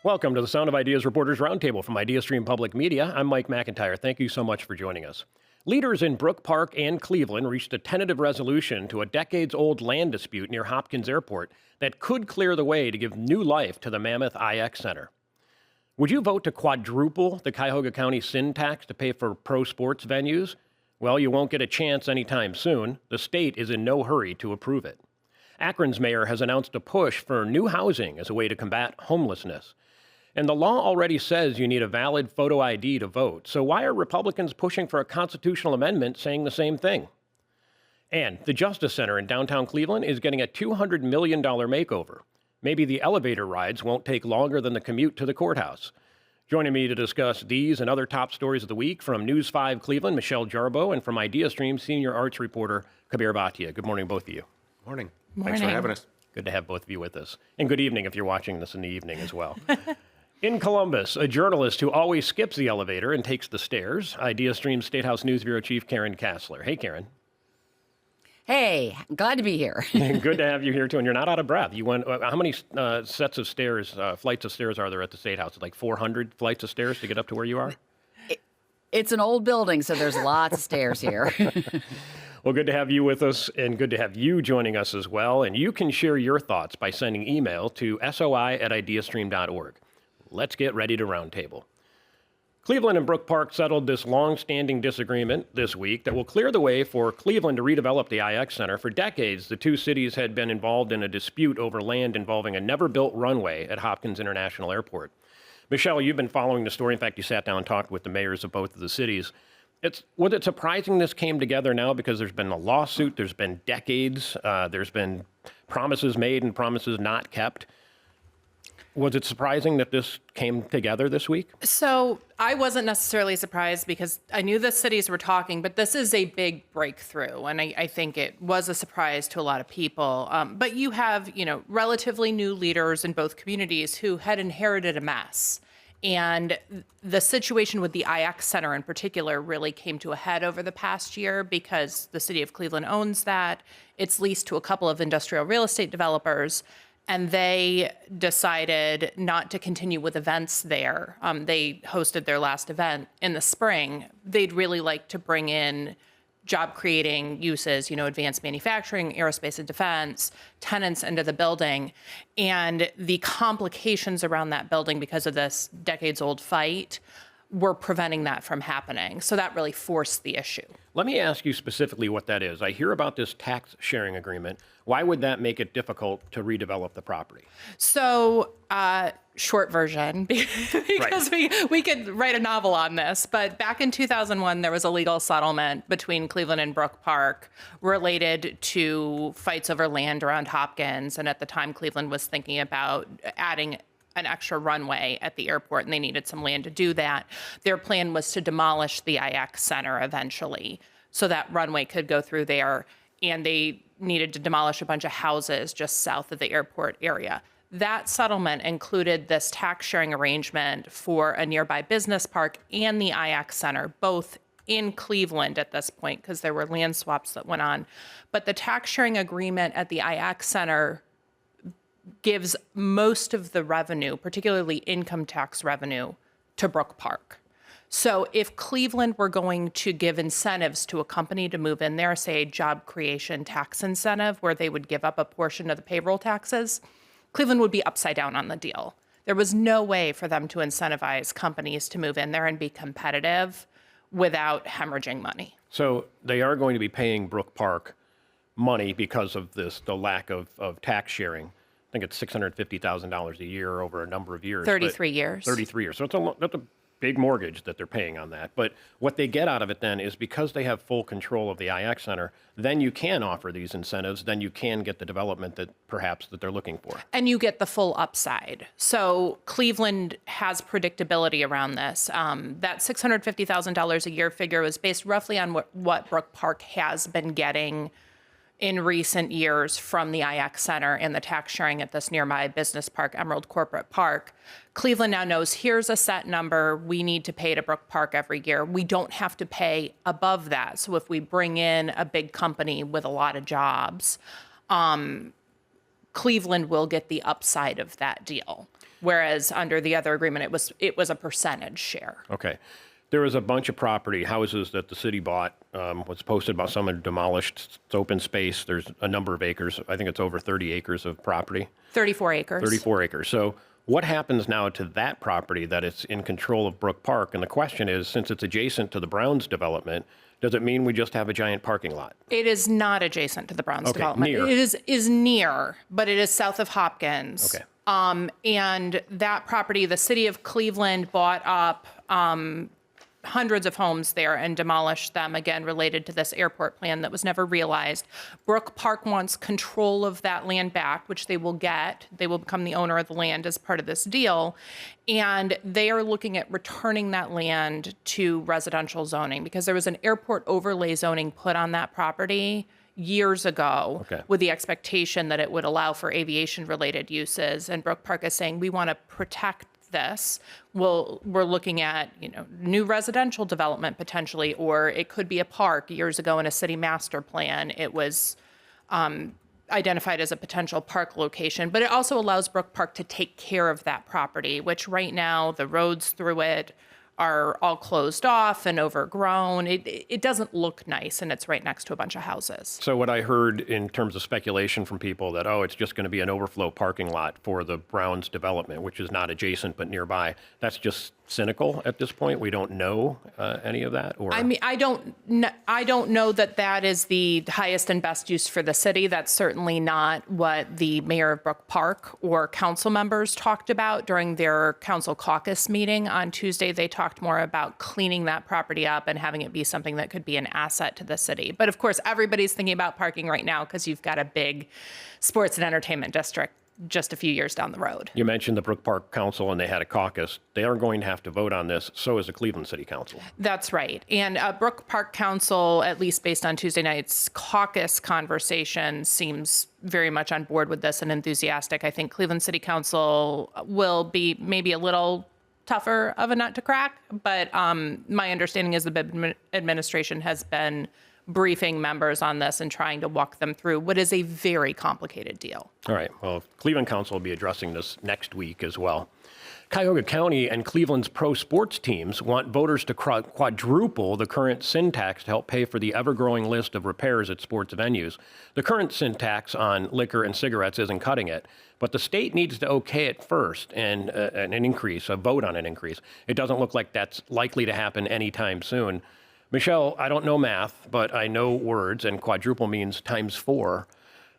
Welcome to the Sound of Ideas Reporters Roundtable from IdeaStream Public Media. I'm Mike McIntyre. Thank you so much for joining us. Leaders in Brook Park and Cleveland reached a tentative resolution to a decades-old land dispute near Hopkins Airport that could clear the way to give new life to the Mammoth IX Center. Would you vote to quadruple the Cuyahoga County sin tax to pay for pro sports venues? Well, you won't get a chance anytime soon. The state is in no hurry to approve it. Akron's mayor has announced a push for new housing as a way to combat homelessness. And the law already says you need a valid photo ID to vote. So why are Republicans pushing for a constitutional amendment saying the same thing? And the Justice Center in downtown Cleveland is getting a $200 million makeover. Maybe the elevator rides won't take longer than the commute to the courthouse. Joining me to discuss these and other top stories of the week from News 5 Cleveland, Michelle Jarboe, and from IdeaStream, senior arts reporter Kabir Bhatia. Good morning, both of you. Morning. Morning. Thanks for having us. Good to have both of you with us. And good evening if you're watching this in the evening as well. In Columbus, a journalist who always skips the elevator and takes the stairs, IdeaStream State House News Bureau Chief Karen Kassler. Hey, Karen. Hey, glad to be here. Good to have you here, too. And you're not out of breath. You went. How many sets of stairs, flights of stairs are there at the State House? Like 400 flights of stairs to get up to where you are? It's an old building, so there's lots of stairs here. Well, good to have you with us, and good to have you joining us as well. And you can share your thoughts by sending email to soi@ideastream.org. Let's get ready to roundtable. Cleveland and Brook Park settled this long-standing disagreement this week that will clear the way for Cleveland to redevelop the IX Center. For decades, the two cities had been involved in a dispute over land involving a never-built runway at Hopkins International Airport. Michelle, you've been following the story. In fact, you sat down and talked with the mayors of both of the cities. Was it surprising this came together now because there's been a lawsuit, there's been decades, there's been promises made and promises not kept? Was it surprising that this came together this week? So I wasn't necessarily surprised because I knew the cities were talking, but this is a big breakthrough. And I think it was a surprise to a lot of people. But you have, relatively new leaders in both communities who had inherited a mess. And the situation with the IX Center in particular really came to a head over the past year because the city of Cleveland owns that. It's leased to a couple of industrial real estate developers. And they decided not to continue with events there. They hosted their last event in the spring. They'd really like to bring in job-creating uses, advanced manufacturing, aerospace and defense, tenants into the building. And the complications around that building because of this decades-old fight were preventing that from happening. So that really forced the issue. Let me ask you specifically what that is. I hear about this tax sharing agreement. Why would that make it difficult to redevelop the property? So, short version, because we could write a novel on this, but back in 2001, there was a legal settlement between Cleveland and Brook Park related to fights over land around Hopkins. And at the time, Cleveland was thinking about adding an extra runway at the airport, and they needed some land to do that. Their plan was to demolish the IX Center eventually, so that runway could go through there, and they needed to demolish a bunch of houses just south of the airport area. That settlement included this tax sharing arrangement for a nearby business park and the IX Center, both in Cleveland at this point, because there were land swaps that went on. But the tax sharing agreement at the IX Center gives most of the revenue, particularly income tax revenue, to Brook Park. So if Cleveland were going to give incentives to a company to move in there, say a job creation tax incentive where they would give up a portion of the payroll taxes, Cleveland would be upside down on the deal. There was no way for them to incentivize companies to move in there and be competitive without hemorrhaging money. So they are going to be paying Brook Park money because of the lack of tax sharing. I think it's $650,000 a year over a number of years. 33 years. 33 years. So that's a big mortgage that they're paying on that. But what they get out of it then is because they have full control of the IX Center, then you can offer these incentives, then you can get the development that they're looking for. And you get the full upside. So Cleveland has predictability around this. That $650,000 a year figure was based roughly on what Brook Park has been getting in recent years from the IX Center and the tax sharing at this nearby business park, Emerald Corporate Park. Cleveland now knows here's a set number we need to pay to Brook Park every year. We don't have to pay above that. So if we bring in a big company with a lot of jobs, Cleveland will get the upside of that deal. Whereas under the other agreement, it was a percentage share. Okay. There was a bunch of property, houses that the city bought, was posted about some are demolished. It's open space. There's a number of acres. I think it's over 30 acres of property. 34 acres. 34 acres. So what happens now to that property that it's in control of Brook Park? And the question is, since it's adjacent to the Browns development, does it mean we just have a giant parking lot? It is not adjacent to the Browns development. Near. It is near, but it is south of Hopkins. Okay. And that property, the city of Cleveland bought up hundreds of homes there and demolished them, again, related to this airport plan that was never realized. Brook Park wants control of that land back, which they will get. They will become the owner of the land as part of this deal. And they are looking at returning that land to residential zoning because there was an airport overlay zoning put on that property years ago with the expectation that it would allow for aviation-related uses. And Brook Park is saying, we want to protect this. We're looking at, new residential development potentially, or it could be a park. Years ago in a city master plan, it was identified as a potential park location, but it also allows Brook Park to take care of that property, which right now the roads through it are all closed off and overgrown. It doesn't look nice, and it's right next to a bunch of houses. So what I heard in terms of speculation from people that, it's just going to be an overflow parking lot for the Browns development, which is not adjacent but nearby, that's just cynical at this point? We don't know any of that? Or I mean, I don't know that is the highest and best use for the city. That's certainly not what the mayor of Brook Park or council members talked about during their council caucus meeting on Tuesday. They talked more about cleaning that property up and having it be something that could be an asset to the city. But of course, everybody's thinking about parking right now because you've got a big sports and entertainment district just a few years down the road. You mentioned the Brook Park Council, and they had a caucus. They are going to have to vote on this. So is the Cleveland City Council. That's right. And Brook Park Council, at least based on Tuesday night's caucus conversation, seems very much on board with this and enthusiastic. I think Cleveland City Council will be maybe a little tougher of a nut to crack, but my understanding is the Bibb administration has been briefing members on this and trying to walk them through what is a very complicated deal. All right. Well, Cleveland Council will be addressing this next week as well. Cuyahoga County and Cleveland's pro sports teams want voters to quadruple the current sin tax to help pay for the ever-growing list of repairs at sports venues. The current sin tax on liquor and cigarettes isn't cutting it, but the state needs to okay it first and an increase, a vote on an increase. It doesn't look like that's likely to happen anytime soon. Michelle, I don't know math, but I know words, and quadruple means times 4.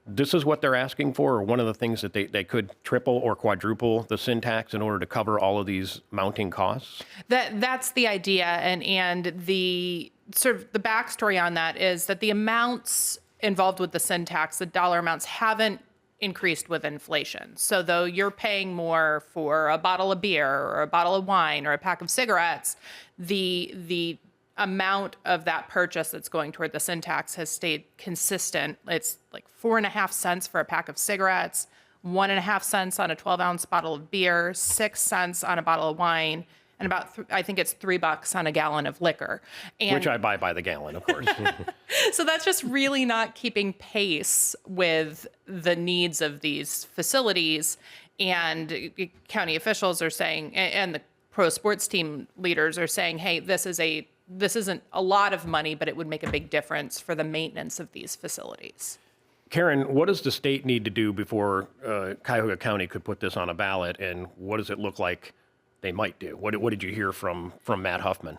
This is what they're asking for, or one of the things that they could triple or quadruple the sin tax in order to cover all of these mounting costs? That's the idea, and the sort of the backstory on that is that the amounts involved with the sin tax, the dollar amounts, haven't increased with inflation. So though you're paying more for a bottle of beer or a bottle of wine or a pack of cigarettes, the amount of that purchase that's going toward the sin tax has stayed consistent. It's like 4.5 cents for a pack of cigarettes, 1.5 cents on a 12-ounce bottle of beer, 6 cents on a bottle of wine, and about I think it's $3 on a gallon of liquor. And which I buy by the gallon, of course. so that's just really not keeping pace with the needs of these facilities. And county officials are saying, and the pro sports team leaders are saying, hey, this isn't a lot of money, but it would make a big difference for the maintenance of these facilities. Karen, what does the state need to do before Cuyahoga County could put this on a ballot, and what does it look like they might do? What did you hear from Matt Huffman?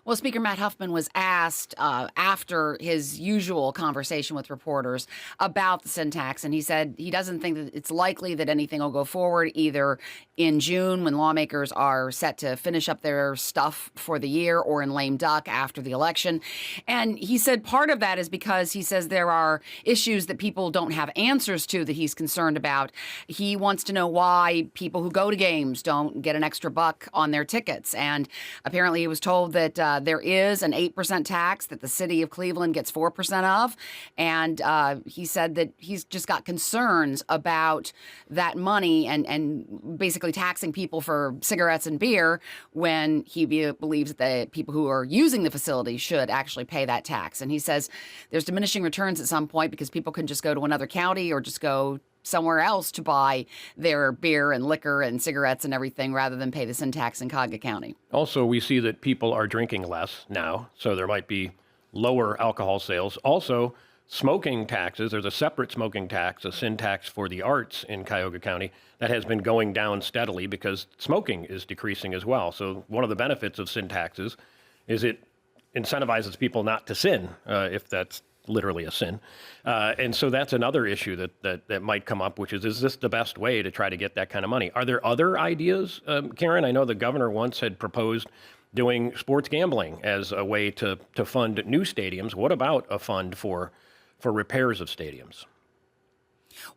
Well, Speaker Matt Huffman was asked after his usual conversation with reporters about the sin tax, and he said he doesn't think that it's likely that anything will go forward either in June when lawmakers are set to finish up their stuff for the year or in lame duck after the election. And he said part of that is because he says there are issues that people don't have answers to that he's concerned about. He wants to know why people who go to games don't get an extra buck on their tickets. And apparently he was told that there is an 8% tax that the city of Cleveland gets 4% of. And he said that he's just got concerns about that money and basically taxing people for cigarettes and beer when he believes that the people who are using the facility should actually pay that tax. And he says there's diminishing returns at some point because people can just go to another county or just go somewhere else to buy their beer and liquor and cigarettes and everything rather than pay the sin tax in Cuyahoga County. Also, we see that people are drinking less now, so there might be lower alcohol sales. Also, smoking taxes, there's a separate smoking tax, a sin tax for the arts in Cuyahoga County that has been going down steadily because smoking is decreasing as well. So one of the benefits of sin taxes is it incentivizes people not to sin, if that's literally a sin. And so that's another issue that might come up, which is this the best way to try to get that kind of money? Are there other ideas, Karen? I know the governor once had proposed doing sports gambling as a way to fund new stadiums. What about a fund for repairs of stadiums?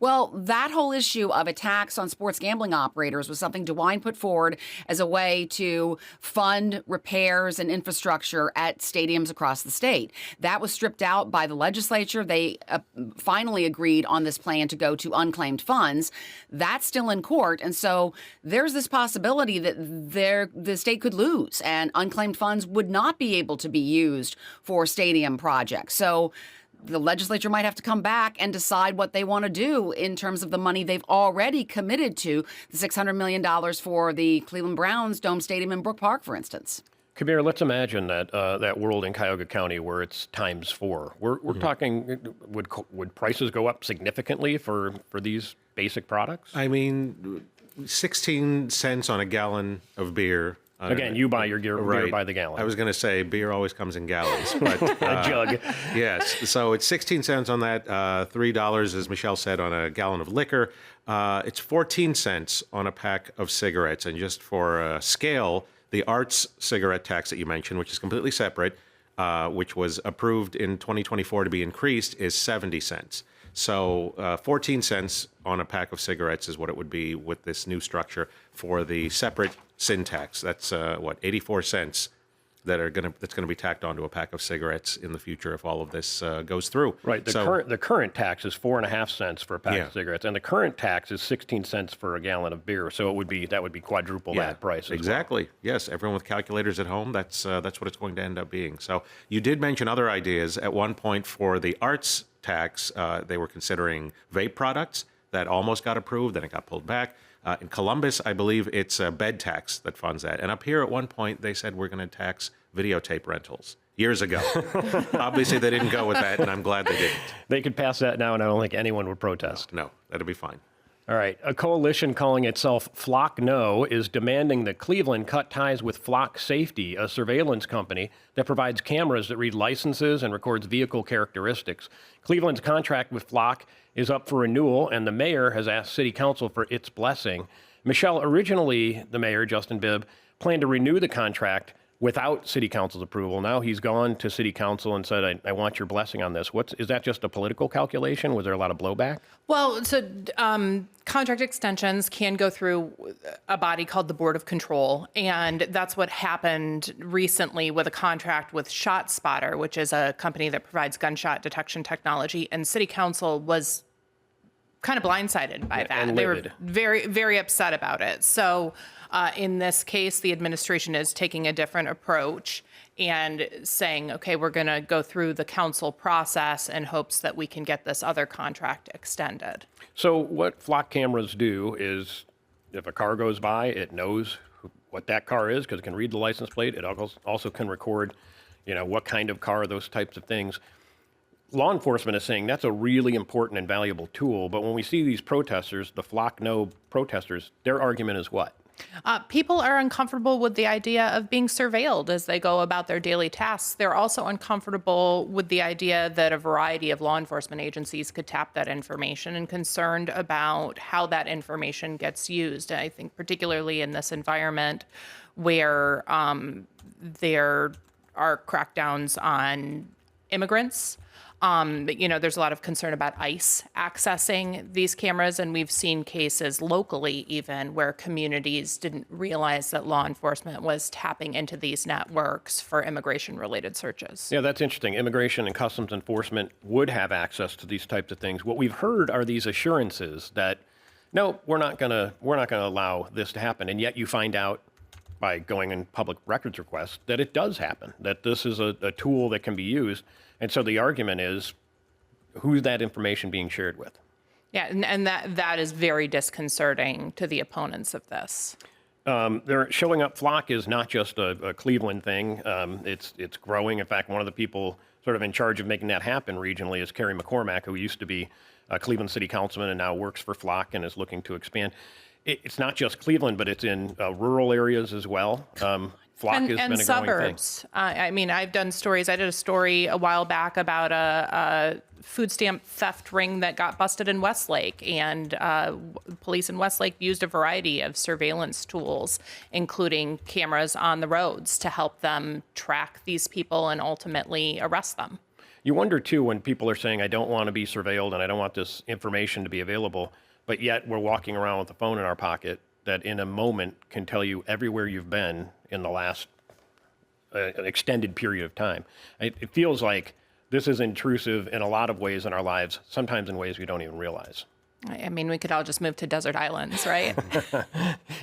Well, that whole issue of a tax on sports gambling operators was something DeWine put forward as a way to fund repairs and infrastructure at stadiums across the state. That was stripped out by the legislature. They finally agreed on this plan to go to unclaimed funds. That's still in court. And so there's this possibility that the state could lose and unclaimed funds would not be able to be used for stadium projects. So the legislature might have to come back and decide what they want to do in terms of the money they've already committed to, the $600 million for the Cleveland Browns Dome Stadium in Brook Park, for instance. Kabir, let's imagine that world in Cuyahoga County where it's times 4. We're talking, would prices go up significantly for these basic products? I mean, 16 cents on a gallon of beer. Again, you buy your beer by the gallon. I was going to say beer always comes in gallons, but a jug. Yes, so it's 16 cents on that, $3, as Michelle said, on a gallon of liquor. It's 14 cents on a pack of cigarettes. And just for scale, the arts cigarette tax that you mentioned, which is completely separate, which was approved in 2024 to be increased, is 70 cents. So 14 cents on a pack of cigarettes is what it would be with this new structure for the separate sin tax. That's 84 cents that's going to be tacked onto a pack of cigarettes in the future if all of this goes through. Right. The current tax is 4.5 cents for a pack of cigarettes, and the current tax is 16 cents for a gallon of beer. So that would be quadruple that price. Exactly. Well. Yes. Everyone with calculators at home, that's what it's going to end up being. So you did mention other ideas at one point for the arts tax. They were considering vape products. That almost got approved, then it got pulled back. In Columbus, I believe it's a bed tax that funds that. And up here at one point, they said we're going to tax videotape rentals years ago. Obviously, they didn't go with that, and I'm glad they didn't. They could pass that now, and I don't think anyone would protest. No, that'll be fine. All right. A coalition calling itself Flock No is demanding that Cleveland cut ties with Flock Safety, a surveillance company that provides cameras that read licenses and records vehicle characteristics. Cleveland's contract with Flock is up for renewal, and the mayor has asked City Council for its blessing. Michelle, originally the mayor, Justin Bibb, planned to renew the contract without City Council's approval. Now he's gone to City Council and said, I want your blessing on this. Is that just a political calculation? Was there a lot of blowback? Well, so contract extensions can go through a body called the Board of Control, and that's what happened recently with a contract with ShotSpotter, which is a company that provides gunshot detection technology, and City Council was kind of blindsided by that. They were very, very upset about it. So in this case, the administration is taking a different approach and saying, okay, we're going to go through the council process in hopes that we can get this other contract extended. So what Flock cameras do is if a car goes by, it knows what that car is because it can read the license plate. It also can record, what kind of car, those types of things. Law enforcement is saying that's a really important and valuable tool. But when we see these protesters, the Flock No protesters, their argument is what? People are uncomfortable with the idea of being surveilled as they go about their daily tasks. They're also uncomfortable with the idea that a variety of law enforcement agencies could tap that information and concerned about how that information gets used. I think particularly in this environment where there are crackdowns on immigrants, There's a lot of concern about ICE accessing these cameras, and we've seen cases locally even where communities didn't realize that law enforcement was tapping into these networks for immigration-related searches. Yeah, that's interesting. Immigration and Customs Enforcement would have access to these types of things. What we've heard are these assurances that, no, we're not gonna allow this to happen, and yet you find out by going in public records requests that it does happen, that this is a tool that can be used. And so the argument is, who's that information being shared with? Yeah, and that is very disconcerting to the opponents of this. They're showing up. Flock is not just a Cleveland thing. It's growing. In fact, one of the people sort of in charge of making that happen regionally is Kerry McCormack, who used to be a Cleveland City Councilman and now works for Flock and is looking to expand. It's not just Cleveland, but it's in rural areas as well. Flock has been a growing suburbs. thing. I've done stories. I did a story a while back about a food stamp theft ring that got busted in Westlake, and police in Westlake used a variety of surveillance tools, including cameras on the roads, to help them track these people and ultimately arrest them. You wonder, too, when people are saying, I don't want to be surveilled and I don't want this information to be available, but yet we're walking around with a phone in our pocket that in a moment can tell you everywhere you've been in the last an extended period of time. It feels like this is intrusive in a lot of ways in our lives, sometimes in ways we don't even realize. I mean, we could all just move to desert islands, right?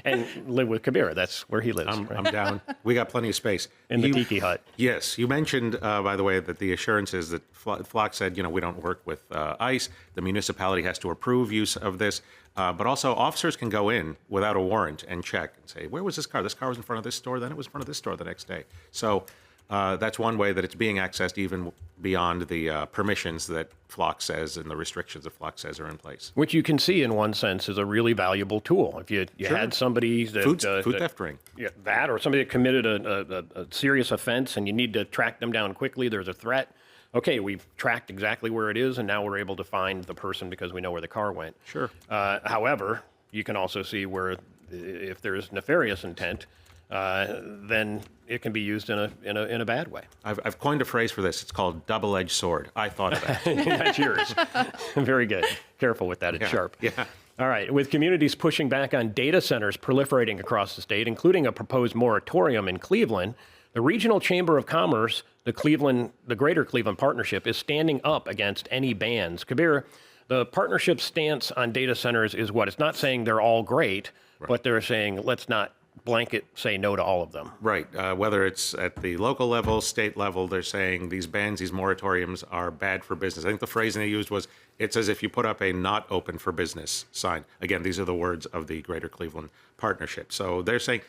And live with Kabir. That's where he lives. I'm down. We got plenty of space. In the tiki hut. Yes. You mentioned, by the way, that the assurances that Flock said, we don't work with ICE. The municipality has to approve use of this. But also officers can go in without a warrant and check and say, where was this car? This car was in front of this store. Then it was in front of this store the next day. So that's one way that it's being accessed even beyond the permissions that Flock says and the restrictions that Flock says are in place. Which you can see in one sense is a really valuable tool. If you Sure. had somebody that... Food theft ring. Yeah, that or somebody that committed a serious offense and you need to track them down quickly, there's a threat. Okay, we've tracked exactly where it is and now we're able to find the person because we know where the car went. Sure. However, you can also see where if there is nefarious intent, then it can be used in a bad way. I've coined a phrase for this. It's called double-edged sword. I thought of that. That's yours. Very good. Careful with that. It's sharp. Yeah. All right. With communities pushing back on data centers proliferating across the state, including a proposed moratorium in Cleveland, the Regional Chamber of Commerce, the Greater Cleveland Partnership, is standing up against any bans. Kabir, the partnership's stance on data centers is what? It's not saying they're all great, but they're saying let's not blanket say no to all of them. Right. Whether it's at the local level, state level, they're saying these bans, these moratoriums are bad for business. I think the phrasing they used was, it's as if you put up a not open for business sign. Again, these are the words of the Greater Cleveland Partnership. So they're saying,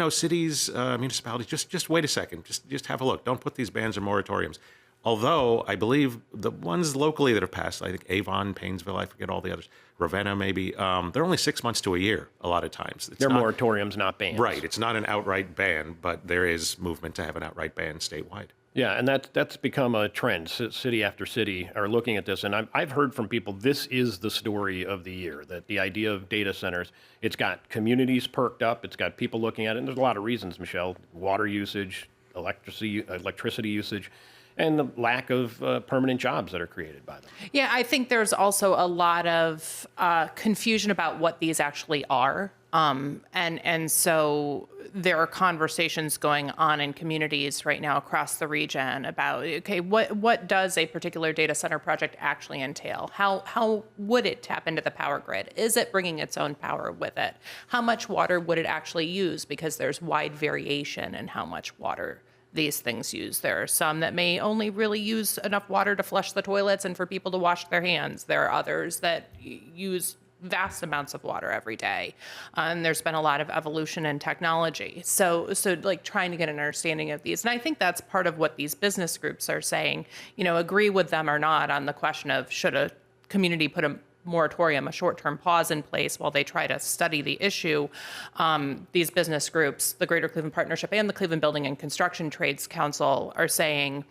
cities, municipalities, just wait a second. Just have a look. Don't put these bans or moratoriums. Although I believe the ones locally that have passed, I think Avon, Painesville, I forget all the others, Ravenna maybe, they're only 6 months to a year a lot of times. They're moratoriums, not bans. Right. It's not an outright ban, but there is movement to have an outright ban statewide. Yeah, and that's become a trend. City after city are looking at this, and I've heard from people this is the story of the year, that the idea of data centers, it's got communities perked up, it's got people looking at it, and there's a lot of reasons, Michelle, water usage, electricity usage, and the lack of permanent jobs that are created by them. Yeah, I think there's also a lot of confusion about what these actually are. And so there are conversations going on in communities right now across the region about, okay, what does a particular data center project actually entail? How would it tap into the power grid? Is it bringing its own power with it? How much water would it actually use? Because there's wide variation in how much water these things use. There are some that may only really use enough water to flush the toilets and for people to wash their hands. There are others that use vast amounts of water every day. And there's been a lot of evolution in technology. So like trying to get an understanding of these. And I think that's part of what these business groups are saying, agree with them or not on the question of should a community put a moratorium, a short-term pause in place while they try to study the issue. These business groups, the Greater Cleveland Partnership and the Cleveland Building and Construction Trades Council are saying,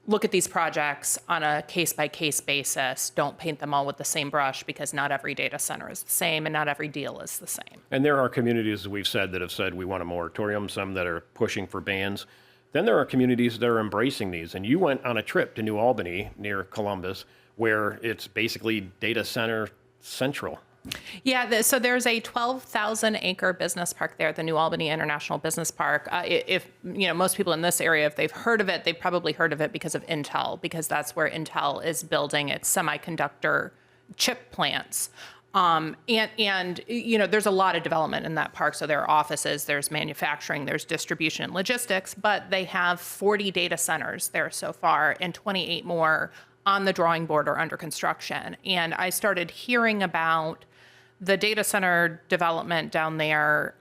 look at these projects on a case-by-case basis. Don't paint them all with the same brush because not every data center is the same and not every deal is the same. And there are communities, as we've said, that have said we want a moratorium, some that are pushing for bans. Then there are communities that are embracing these. And you went on a trip to New Albany near Columbus, where it's basically data center central. Yeah, so there's a 12,000 acre business park there, the New Albany International Business Park. If most people in this area, if they've heard of it, they've probably heard of it because of Intel, because that's where Intel is building its semiconductor chip plants. And there's a lot of development in that park. So there are offices, there's manufacturing, there's distribution and logistics, but they have 40 data centers there so far and 28 more on the drawing board or under construction. And I started hearing about the data center development down there,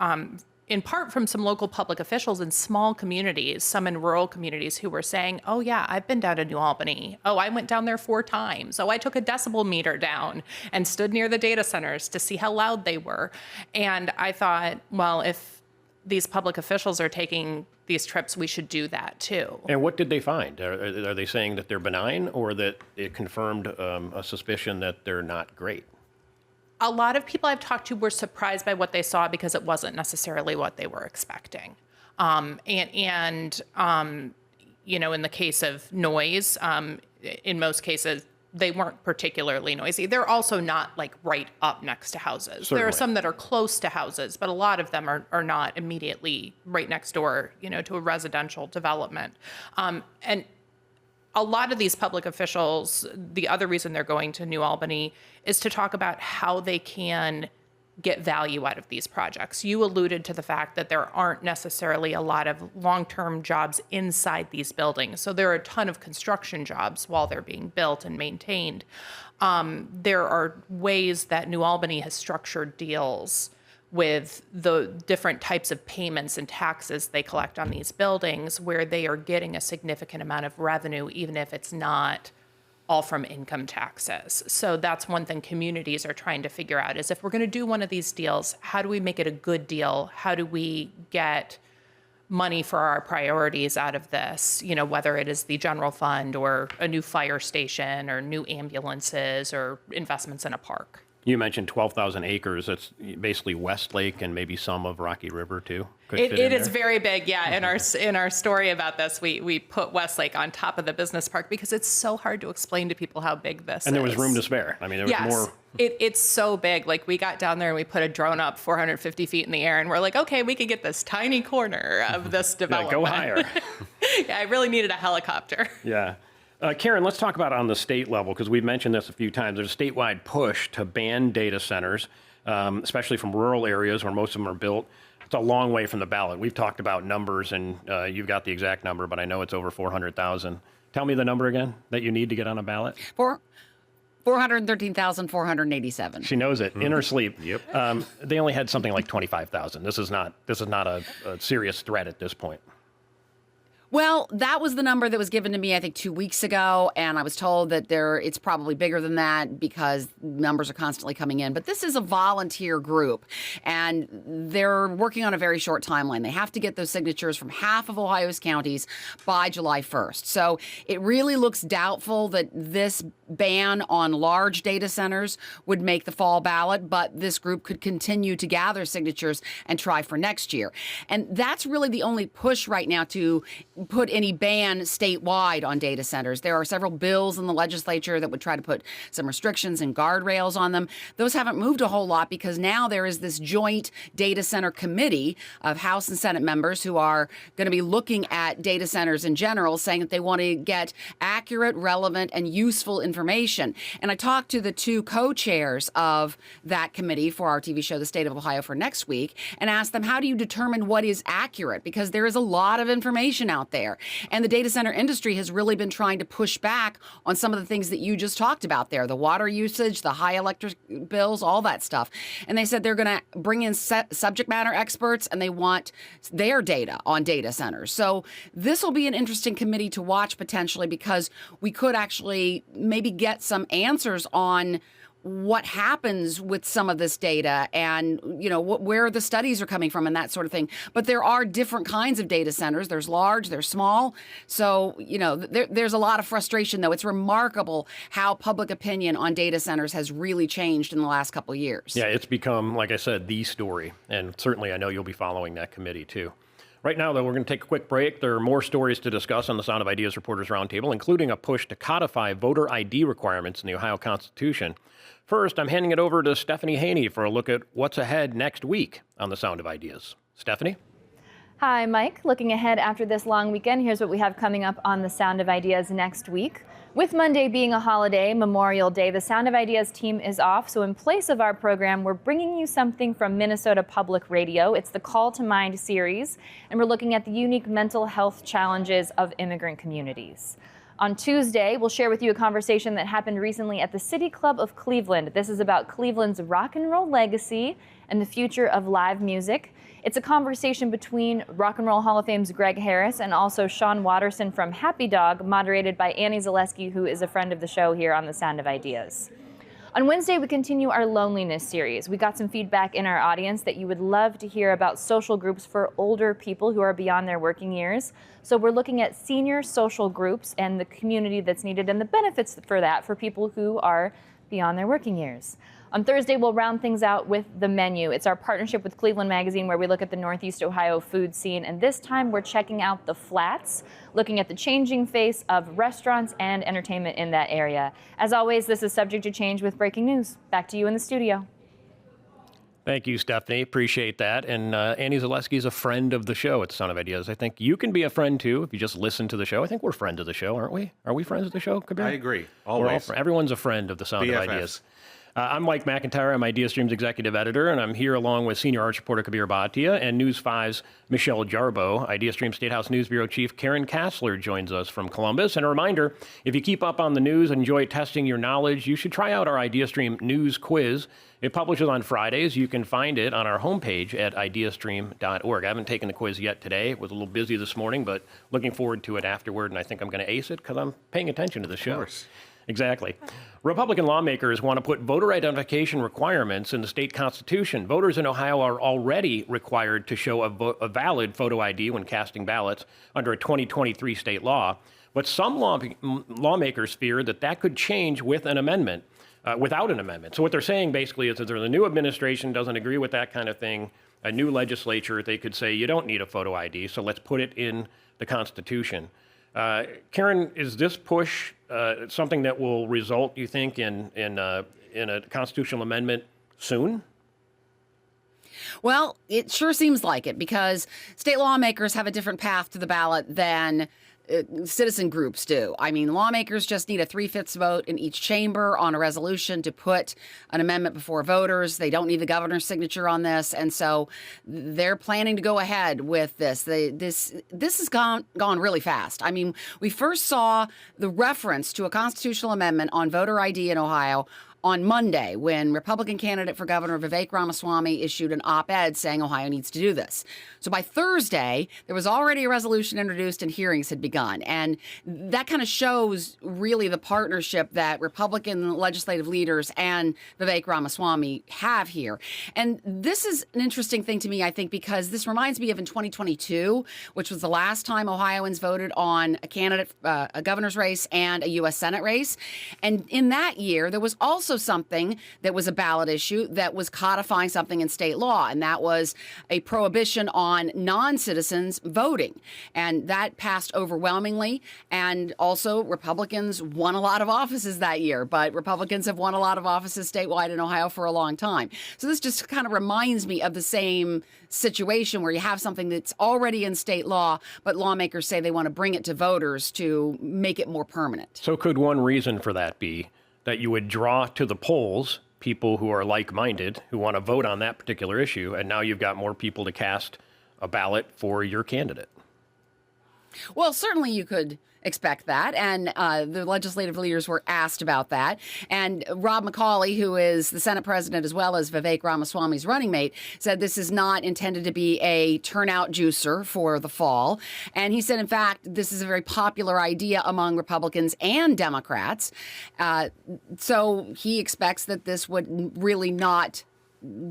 in part from some local public officials in small communities, some in rural communities, who were saying, oh yeah, I've been down to New Albany. Oh, I went down there 4 times. Oh, I took a decibel meter down and stood near the data centers to see how loud they were. And I thought, well, if these public officials are taking these trips, we should do that too. And what did they find? Are they saying that they're benign, or that it confirmed a suspicion that they're not great? A lot of people I've talked to were surprised by what they saw because it wasn't necessarily what they were expecting. In the case of noise, in most cases, they weren't particularly noisy. They're also not like right up next to houses. Certainly. There are some that are close to houses, but a lot of them are not immediately right next door, to a residential development. And a lot of these public officials, the other reason they're going to New Albany is to talk about how they can get value out of these projects. You alluded to the fact that there aren't necessarily a lot of long-term jobs inside these buildings. So there are a ton of construction jobs while they're being built and maintained. There are ways that New Albany has structured deals with the different types of payments and taxes they collect on these buildings, where they are getting a significant amount of revenue, even if it's not all from income taxes. So that's one thing communities are trying to figure out, is if we're going to do one of these deals, how do we make it a good deal? How do we get money for our priorities out of this, whether it is the general fund or a new fire station or new ambulances or investments in a park? You mentioned 12,000 acres. That's basically Westlake and maybe some of Rocky River too. It is very big, yeah. In our story about this, we put Westlake on top of the business park because it's so hard to explain to people how big this is. And there was room to spare. I mean, there was more. It's so big. Like, we got down there and we put a drone up 450 feet in the air, and we're like, okay, we could get this tiny corner of this development. Go higher. Yeah, I really needed a helicopter. Yeah. Karen, let's talk about on the state level, because we've mentioned this a few times. There's a statewide push to ban data centers, especially from rural areas where most of them are built. It's a long way from the ballot. We've talked about numbers, and you've got the exact number, but I know it's over 400,000. Tell me the number again that you need to get on a ballot. 413,487. She knows it in her sleep. Yep. They only had something like 25,000. This is not a serious threat at this point. Well, that was the number that was given to me, I think, 2 weeks ago, and I was told that it's probably bigger than that because numbers are constantly coming in. But this is a volunteer group, and they're working on a very short timeline. They have to get those signatures from half of Ohio's counties by July 1st. So it really looks doubtful that this ban on large data centers would make the fall ballot, but this group could continue to gather signatures and try for next year. And that's really the only push right now to put any ban statewide on data centers. There are several bills in the legislature that would try to put some restrictions and guardrails on them. Those haven't moved a whole lot because now there is this joint data center committee of House and Senate members who are going to be looking at data centers in general, saying that they want to get accurate, relevant, and useful information. And I talked to the 2 co-chairs of that committee for our TV show, The State of Ohio, for next week, and asked them, how do you determine what is accurate? Because there is a lot of information out there. And the data center industry has really been trying to push back on some of the things that you just talked about there, the water usage, the high electric bills, all that stuff. And they said they're going to bring in subject matter experts, and they want their data on data centers. So this will be an interesting committee to watch potentially, because we could actually maybe get some answers on what happens with some of this data and, where the studies are coming from and that sort of thing. But there are different kinds of data centers. There's large, there's small. So, there's a lot of frustration, though. It's remarkable how public opinion on data centers has really changed in the last couple of years. Yeah, it's become, like I said, the story. And certainly I know you'll be following that committee, too. Right now, though, we're going to take a quick break. There are more stories to discuss on the Sound of Ideas Reporters Roundtable, including a push to codify voter ID requirements in the Ohio Constitution. First, I'm handing it over to Stephanie Haney for a look at what's ahead next week on the Sound of Ideas. Stephanie? Hi, Mike. Looking ahead after this long weekend, here's what we have coming up on the Sound of Ideas next week. With Monday being a holiday, Memorial Day, the Sound of Ideas team is off. So in place of our program, we're bringing you something from Minnesota Public Radio. It's the Call to Mind series, and we're looking at the unique mental health challenges of immigrant communities. On Tuesday, we'll share with you a conversation that happened recently at the City Club of Cleveland. This is about Cleveland's rock and roll legacy and the future of live music. It's a conversation between Rock and Roll Hall of Fame's Greg Harris and also Sean Watterson from Happy Dog, moderated by Annie Zaleski, who is a friend of the show here on the Sound of Ideas. On Wednesday, we continue our loneliness series. We got some feedback in our audience that you would love to hear about social groups for older people who are beyond their working years. So we're looking at senior social groups and the community that's needed and the benefits for that for people who are beyond their working years. On Thursday, we'll round things out with The Menu. It's our partnership with Cleveland Magazine where we look at the Northeast Ohio food scene. And this time we're checking out the Flats, looking at the changing face of restaurants and entertainment in that area. As always, this is subject to change with breaking news. Back to you in the studio. Thank you, Stephanie. Appreciate that. And Annie Zaleski is a friend of the show at Sound of Ideas. I think you can be a friend, too, if you just listen to the show. I think we're friends of the show, aren't we? Are we friends of the show, Kabir? I agree. Always. Everyone's a friend of the Sound BFFs. of Ideas. I'm Mike McIntyre. I'm IdeaStream's executive editor, and I'm here along with senior arts reporter Kabir Bhatia and News 5's Michelle Jarboe. IdeaStream State House News Bureau Chief Karen Kassler joins us from Columbus. And a reminder, if you keep up on the news and enjoy testing your knowledge, you should try out our IdeaStream News Quiz. It publishes on Fridays. You can find it on our homepage at ideastream.org. I haven't taken the quiz yet today. It was a little busy this morning, but looking forward to it afterward, and I think I'm going to ace it because I'm paying attention to the show. Of course. Exactly. Republican lawmakers want to put voter identification requirements in the state constitution. Voters in Ohio are already required to show a valid photo ID when casting ballots under a 2023 state law. But some lawmakers fear that could change with an amendment, without an amendment. So what they're saying basically is that the new administration doesn't agree with that kind of thing. A new legislature, they could say, you don't need a photo ID, so let's put it in the Constitution. Karen, is this push something that will result, you think, in a constitutional amendment soon? Well, it sure seems like it because state lawmakers have a different path to the ballot than citizen groups do. I mean, lawmakers just need a 3/5 vote in each chamber on a resolution to put an amendment before voters. They don't need the governor's signature on this, and so they're planning to go ahead with this. This has gone really fast. I mean, we first saw the reference to a constitutional amendment on voter ID in Ohio on Monday when Republican candidate for governor Vivek Ramaswamy issued an op-ed saying Ohio needs to do this. So by Thursday, there was already a resolution introduced and hearings had begun. And that kind of shows really the partnership that Republican legislative leaders and Vivek Ramaswamy have here. And this is an interesting thing to me, I think, because this reminds me of in 2022, which was the last time Ohioans voted on a candidate, a governor's race and a U.S. Senate race. And in that year, there was also something that was a ballot issue that was codifying something in state law, and that was a prohibition on non-citizens voting. And that passed overwhelmingly, and also Republicans won a lot of offices that year, but Republicans have won a lot of offices statewide in Ohio for a long time. So this just kind of reminds me of the same situation where you have something that's already in state law, but lawmakers say they want to bring it to voters to make it more permanent. So could one reason for that be that you would draw to the polls people who are like-minded, who want to vote on that particular issue, and now you've got more people to cast a ballot for your candidate? Well, certainly you could expect that, and the legislative leaders were asked about that. And Rob McCauley, who is the Senate president as well as Vivek Ramaswamy's running mate, said this is not intended to be a turnout juicer for the fall. And he said, in fact, this is a very popular idea among Republicans and Democrats. So he expects that this would really not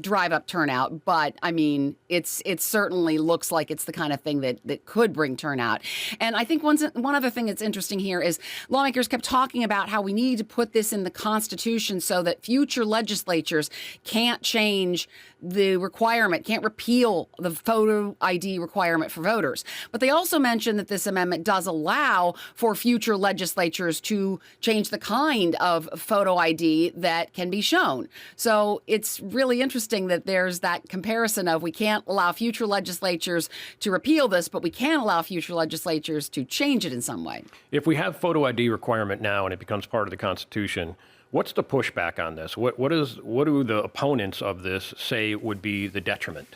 drive up turnout, but I mean, it certainly looks like it's the kind of thing that could bring turnout. And I think one other thing that's interesting here is lawmakers kept talking about how we need to put this in the Constitution so that future legislatures can't change the requirement, can't repeal the photo ID requirement for voters. But they also mentioned that this amendment does allow for future legislatures to change the kind of photo ID that can be shown. So it's really interesting that there's that comparison of we can't allow future legislatures to repeal this, but we can allow future legislatures to change it in some way. If we have photo ID requirement now and it becomes part of the Constitution, what's the pushback on this? What do the opponents of this say would be the detriment?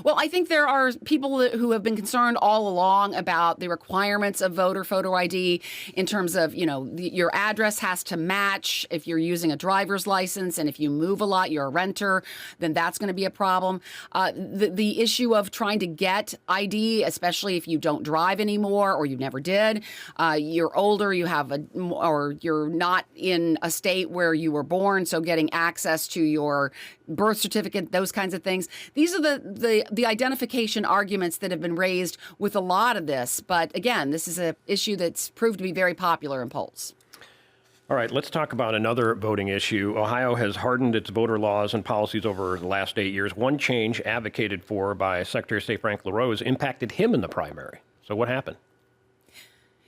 Well, I think there are people who have been concerned all along about the requirements of voter photo ID in terms of, your address has to match if you're using a driver's license. And if you move a lot, you're a renter, then that's going to be a problem. The issue of trying to get ID, especially if you don't drive anymore or you never did, you're older, or you're not in a state where you were born. So getting access to your birth certificate, those kinds of things. These are the identification arguments that have been raised with a lot of this. But again, this is an issue that's proved to be very popular in polls. All right, let's talk about another voting issue. Ohio has hardened its voter laws and policies over the last 8 years. One change advocated for by Secretary of State Frank LaRose impacted him in the primary. So what happened?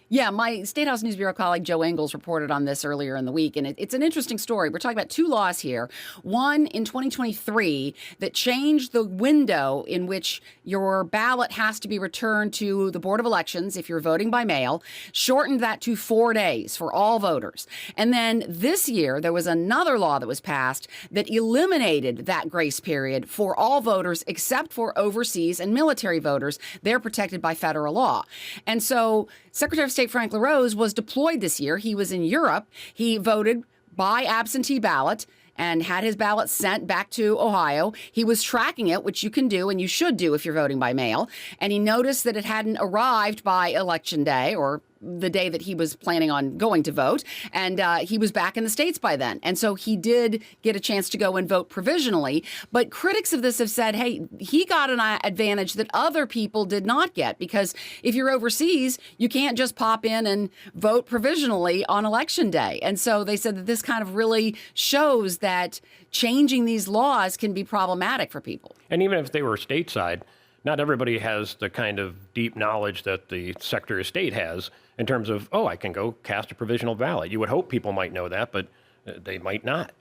Yeah, my State House News Bureau colleague Joe Engels reported on this earlier in the week, and it's an interesting story. We're talking about two laws here. One in 2023 that changed the window in which your ballot has to be returned to the Board of Elections if you're voting by mail, shortened that to 4 days for all voters. And then this year, there was another law that was passed that eliminated that grace period for all voters except for overseas and military voters. They're protected by federal law. And so Secretary of State Frank LaRose was deployed this year. He was in Europe. He voted by absentee ballot and had his ballot sent back to Ohio. He was tracking it, which you can do and you should do if you're voting by mail. And he noticed that it hadn't arrived by Election Day or the day that he was planning on going to vote. And he was back in the States by then. And so he did get a chance to go and vote provisionally. But critics of this have said, hey, he got an advantage that other people did not get, because if you're overseas, you can't just pop in and vote provisionally on Election Day. And so they said that this kind of really shows that changing these laws can be problematic for people. And even if they were stateside, not everybody has the kind of deep knowledge that the Secretary of State has in terms of, I can go cast a provisional ballot. You would hope people might know that, but they might not.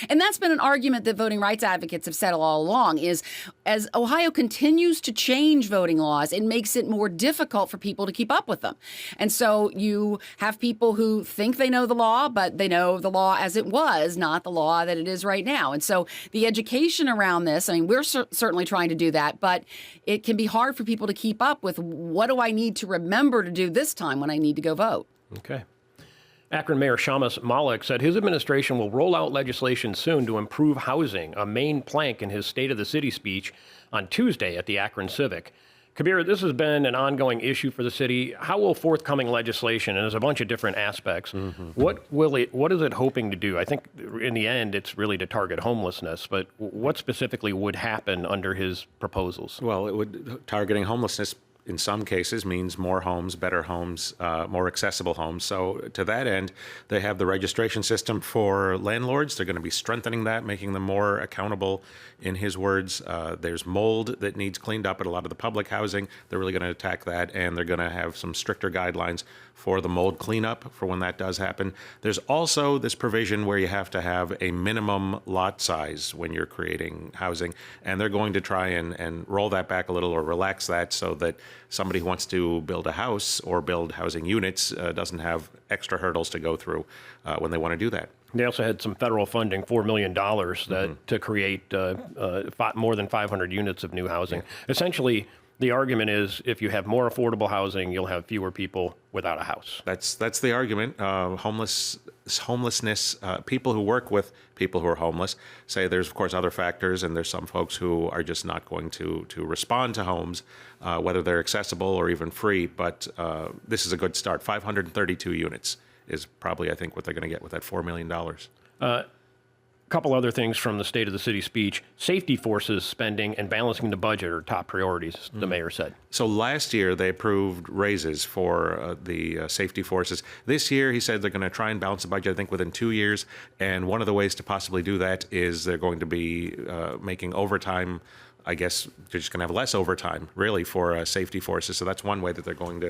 And that's been an argument that voting rights advocates have said all along, is as Ohio continues to change voting laws, it makes it more difficult for people to keep up with them. And so you have people who think they know the law, but they know the law as it was, not the law that it is right now. And so the education around this, I mean, we're certainly trying to do that, but it can be hard for people to keep up with what do I need to remember to do this time when I need to go vote. Okay. Akron Mayor Shamus Malik said his administration will roll out legislation soon to improve housing, a main plank in his State of the City speech on Tuesday at the Akron Civic. Kabir, this has been an ongoing issue for the city. How will forthcoming legislation, and there's a bunch of different aspects, what is it hoping to do? I think in the end it's really to target homelessness, but what specifically would happen under his proposals? Well, targeting homelessness in some cases means more homes, better homes, more accessible homes. So to that end, they have the registration system for landlords. They're going to be strengthening that, making them more accountable. In his words, there's mold that needs cleaned up at a lot of the public housing. They're really going to attack that, and they're going to have some stricter guidelines for the mold cleanup for when that does happen. There's also this provision where you have to have a minimum lot size when you're creating housing, and they're going to try and roll that back a little or relax that so that somebody who wants to build a house or build housing units doesn't have extra hurdles to go through when they want to do that. They also had some federal funding, $4 million, to create more than 500 units of new housing. Yeah. Essentially, the argument is if you have more affordable housing, you'll have fewer people without a house. That's the argument. Homelessness, people who work with people who are homeless say there's, of course, other factors, and there's some folks who are just not going to respond to homes, whether they're accessible or even free. But this is a good start. 532 units is probably, I think, what they're going to get with that $4 million. couple other things from the State of the City speech. Safety forces spending and balancing the budget are top priorities, the mayor said. So last year, they approved raises for the safety forces. This year, he said they're going to try and balance the budget, I think, within 2 years. And one of the ways to possibly do that is they're going to be making overtime. I guess they're just going to have less overtime, really, for safety forces. So that's one way that they're going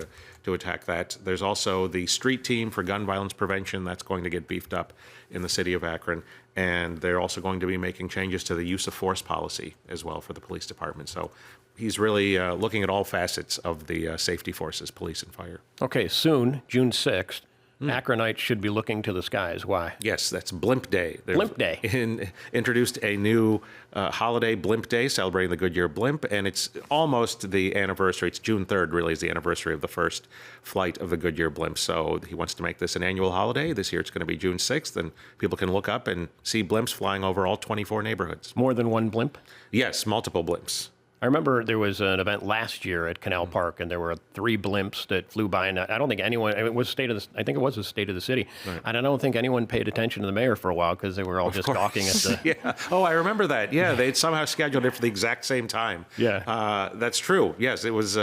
to attack that. There's also the street team for gun violence prevention. That's going to get beefed up in the city of Akron. And they're also going to be making changes to the use of force policy as well for the police department. So he's really looking at all facets of the safety forces, police and fire. Okay, soon, June 6th, Akronites should be looking to the skies. Why? Yes, that's Blimp Day. Blimp Day. Introduced a new holiday, Blimp Day, celebrating the Goodyear Blimp, and it's almost the anniversary. It's June 3rd, really, is the anniversary of the first flight of the Goodyear Blimp. So he wants to make this an annual holiday. This year it's going to be June 6th, and people can look up and see blimps flying over all 24 neighborhoods. More than one blimp? Yes, multiple blimps. I remember there was an event last year at Canal Park, and there were 3 blimps that flew by, and I don't think anyone. It was I think it was the State of the City, and I don't think anyone paid attention to the mayor for a while because they were all just gawking at the. Yeah. Oh, I remember that. Yeah, they somehow scheduled it for the exact same time. Yeah. That's true. Yes, it was.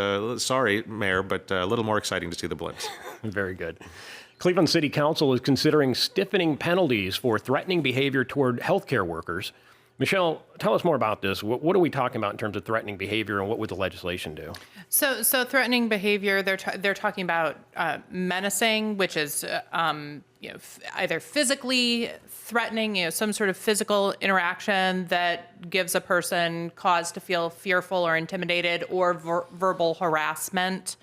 Sorry, Mayor, but a little more exciting to see the blimps. Very good. Cleveland City Council is considering stiffening penalties for threatening behavior toward healthcare workers. Michelle, tell us more about this. What are we talking about in terms of threatening behavior, and what would the legislation do? So threatening behavior, they're talking about menacing, which is either physically threatening, some sort of physical interaction that gives a person cause to feel fearful or intimidated, or verbal harassment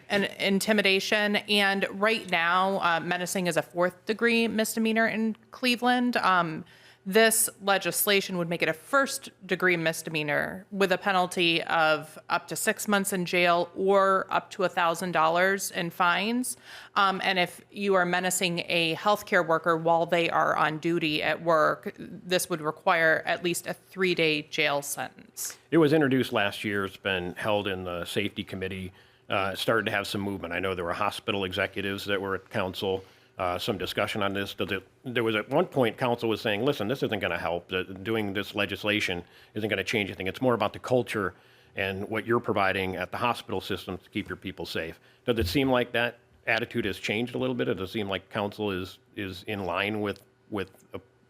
and intimidation. And right now, menacing is a 4th-degree misdemeanor in Cleveland. This legislation would make it a 1st-degree misdemeanor with a penalty of up to 6 months in jail or up to $1,000 in fines. And if you are menacing a healthcare worker while they are on duty at work, this would require at least a 3-day jail sentence. It was introduced last year. It's been held in the safety committee. Started to have some movement. I know there were hospital executives that were at council. Some discussion on this. There was at one point council was saying, listen, this isn't going to help. Doing this legislation isn't going to change anything. It's more about the culture and what you're providing at the hospital systems to keep your people safe. Does it seem like that attitude has changed a little bit? Or does it seem like council is in line with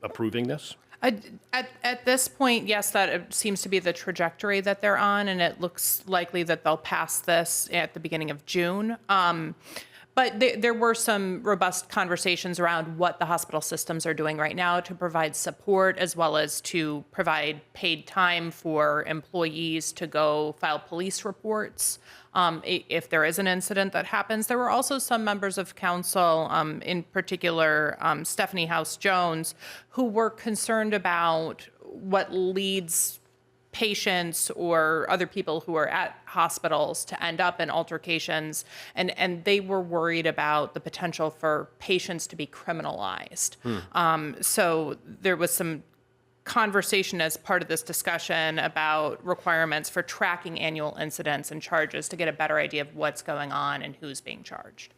approving this? At this point, yes, that seems to be the trajectory that they're on, and it looks likely that they'll pass this at the beginning of June. But there were some robust conversations around what the hospital systems are doing right now to provide support, as well as to provide paid time for employees to go file police reports if there is an incident that happens. There were also some members of council, in particular Stephanie House Jones, who were concerned about what leads patients or other people who are at hospitals to end up in altercations, and they were worried about the potential for patients to be criminalized. So there was some conversation as part of this discussion about requirements for tracking annual incidents and charges to get a better idea of what's going on and who's being charged.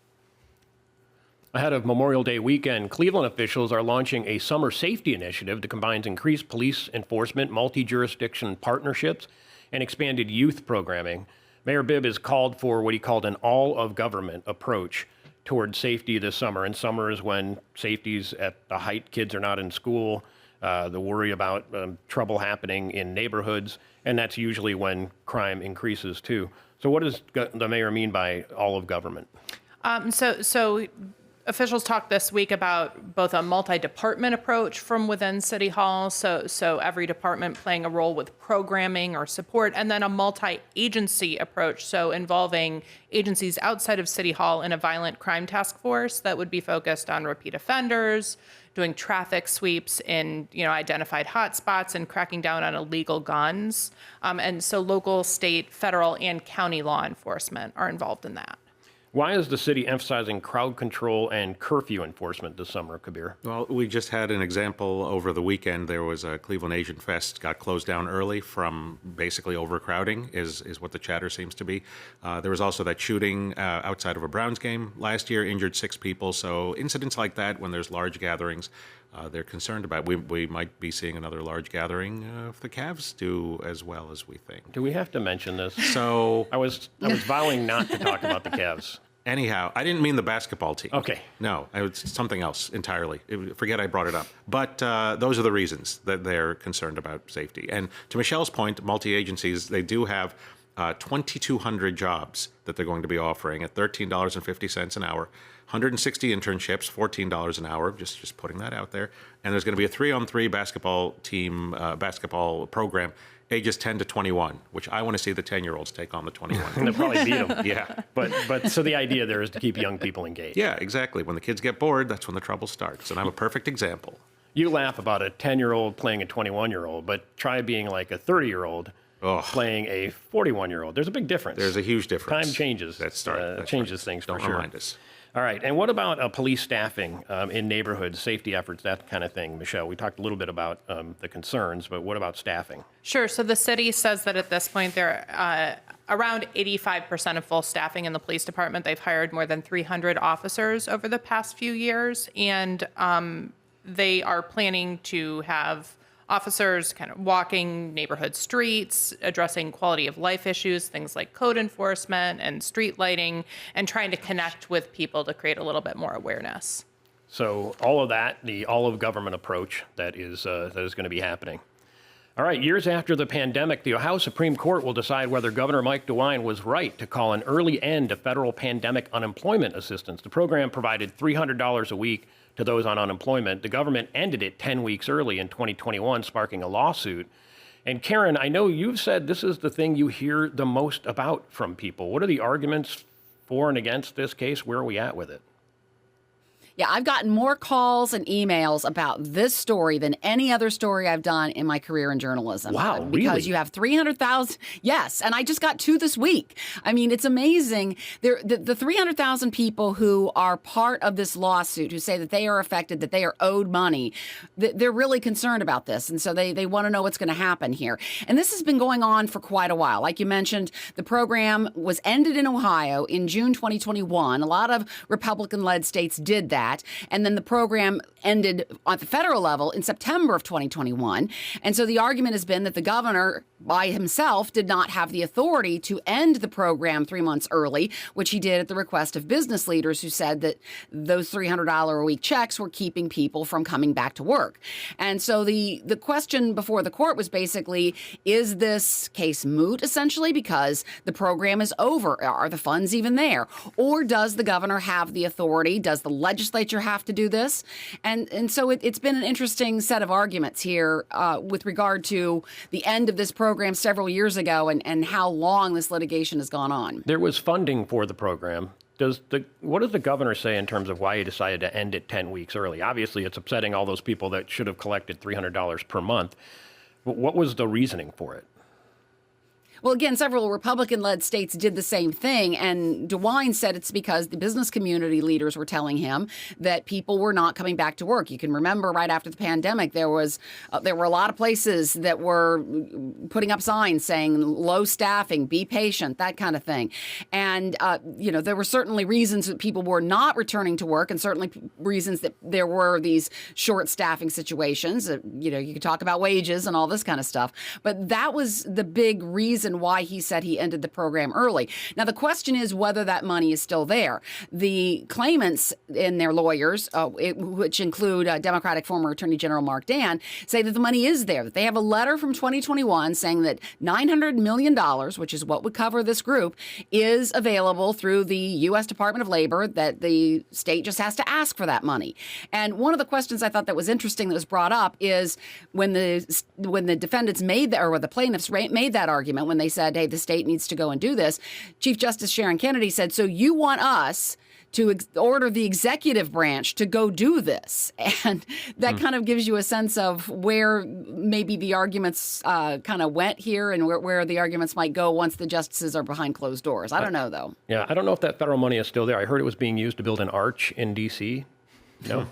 Ahead of Memorial Day weekend, Cleveland officials are launching a summer safety initiative that combines increased police enforcement, multi-jurisdiction partnerships, and expanded youth programming. Mayor Bibb has called for what he called an all-of-government approach toward safety this summer. And summer is when safety's at the height. Kids are not in school. The worry about trouble happening in neighborhoods, and that's usually when crime increases too. So what does the mayor mean by all of government? So officials talked this week about both a multi-department approach from within City Hall, so every department playing a role with programming or support, and then a multi-agency approach, so involving agencies outside of City Hall in a violent crime task force that would be focused on repeat offenders, doing traffic sweeps in identified hotspots, and cracking down on illegal guns. And so local, state, federal, and county law enforcement are involved in that. Why is the city emphasizing crowd control and curfew enforcement this summer, Kabir? Well, we just had an example over the weekend. There was a Cleveland Asian Fest, got closed down early from basically overcrowding, is what the chatter seems to be. There was also that shooting outside of a Browns game last year, injured 6 people. So incidents like that, when there's large gatherings, they're concerned about. We might be seeing another large gathering if the Cavs do as well as we think. Do we have to mention this? So I was vowing not to talk about the Cavs. anyhow, I didn't mean the basketball team. Okay. No, it's something else entirely. Forget I brought it up. But those are the reasons that they're concerned about safety. And to Michelle's point, multi-agencies, they do have 2,200 jobs that they're going to be offering at $13.50 an hour. 160 internships, $14 an hour, just putting that out there. And there's going to be a 3-on-3 basketball team, basketball program, ages 10 to 21, which I want to see the 10-year-olds take on the 21. They'll probably beat them. Yeah. But so the idea there is to keep young people engaged. Yeah, exactly. When the kids get bored, that's when the trouble starts. And I'm a perfect example. You laugh about a 10-year-old playing a 21-year-old, but try being like a 30-year-old playing a 41-year-old. There's a big difference. There's a huge difference. Time changes. That's changes things for Don't sure. remind us. All right. And what about police staffing in neighborhoods, safety efforts, that kind of thing? Michelle, we talked a little bit about the concerns, but what about staffing? Sure. So the city says that at this point they're around 85% of full staffing in the police department. They've hired more than 300 officers over the past few years, and they are planning to have officers kind of walking neighborhood streets, addressing quality of life issues, things like code enforcement and street lighting, and trying to connect with people to create a little bit more awareness. So all of that, the all-of-government approach that is going to be happening. All right, years after the pandemic, the Ohio Supreme Court will decide whether Governor Mike DeWine was right to call an early end to federal pandemic unemployment assistance. The program provided $300 a week to those on unemployment. The government ended it 10 weeks early in 2021, sparking a lawsuit. And Karen, I know you've said this is the thing you hear the most about from people. What are the arguments for and against this case? Where are we at with it? Yeah, I've gotten more calls and emails about this story than any other story I've done in my career in journalism. Wow, Because really? you have 300,000. Yes, and I just got 2 this week. I mean, it's amazing. The 300,000 people who are part of this lawsuit, who say that they are affected, that they are owed money, they're really concerned about this. And so they want to know what's going to happen here. And this has been going on for quite a while. Like you mentioned, the program was ended in Ohio in June 2021. A lot of Republican-led states did that. And then the program ended at the federal level in September of 2021. And so the argument has been that the governor by himself did not have the authority to end the program 3 months early, which he did at the request of business leaders who said that those $300 a week checks were keeping people from coming back to work. And so the question before the court was basically, is this case moot essentially because the program is over? Are the funds even there? Or does the governor have the authority? Does the legislature have to do this? And so it's been an interesting set of arguments here with regard to the end of this program several years ago and how long this litigation has gone on. There was funding for the program. What does the governor say in terms of why he decided to end it 10 weeks early? Obviously, it's upsetting all those people that should have collected $300 per month. But what was the reasoning for it? Well, again, several Republican-led states did the same thing, and DeWine said it's because the business community leaders were telling him that people were not coming back to work. You can remember right after the pandemic, there were a lot of places that were putting up signs saying low staffing, be patient, that kind of thing. And, there were certainly reasons that people were not returning to work and certainly reasons that there were these short staffing situations. You could talk about wages and all this kind of stuff. But that was the big reason why he said he ended the program early. Now, the question is whether that money is still there. The claimants and their lawyers, which include Democratic former Attorney General Mark Dan, say that the money is there, that they have a letter from 2021 saying that $900 million, which is what would cover this group, is available through the U.S. Department of Labor, that the state just has to ask for that money. And one of the questions I thought that was interesting that was brought up is when the defendants made that, or the plaintiffs made that argument, when they said, hey, the state needs to go and do this, Chief Justice Sharon Kennedy said, so you want us to order the executive branch to go do this? And that kind of gives you a sense of where maybe the arguments kind of went here and where the arguments might go once the justices are behind closed doors. I don't know, though. Yeah, I don't know if that federal money is still there. I heard it was being used to build an arch in D.C. No,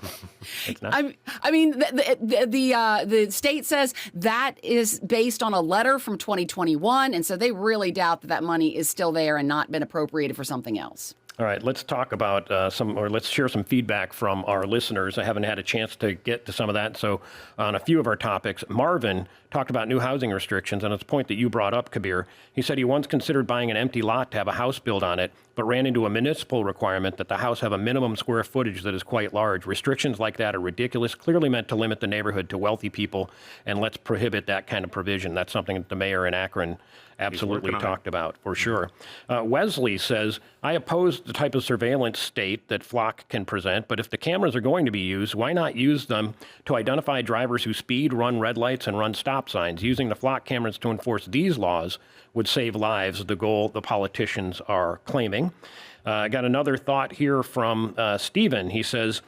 it's not. I mean, the state says that is based on a letter from 2021, and so they really doubt that money is still there and not been appropriated for something else. All right, let's talk about let's share some feedback from our listeners. I haven't had a chance to get to some of that. So on a few of our topics, Marvin talked about new housing restrictions, and it's a point that you brought up, Kabir. He said he once considered buying an empty lot to have a house built on it, but ran into a municipal requirement that the house have a minimum square footage that is quite large. Restrictions like that are ridiculous, clearly meant to limit the neighborhood to wealthy people, and let's prohibit that kind of provision. That's something that the mayor in Akron absolutely talked about, for sure. Wesley says, I oppose the type of surveillance state that Flock can present, but if the cameras are going to be used, why not use them to identify drivers who speed, run red lights, and run stop signs? Using the Flock cameras to enforce these laws would save lives, the goal the politicians are claiming. I got another thought here from Stephen. He says,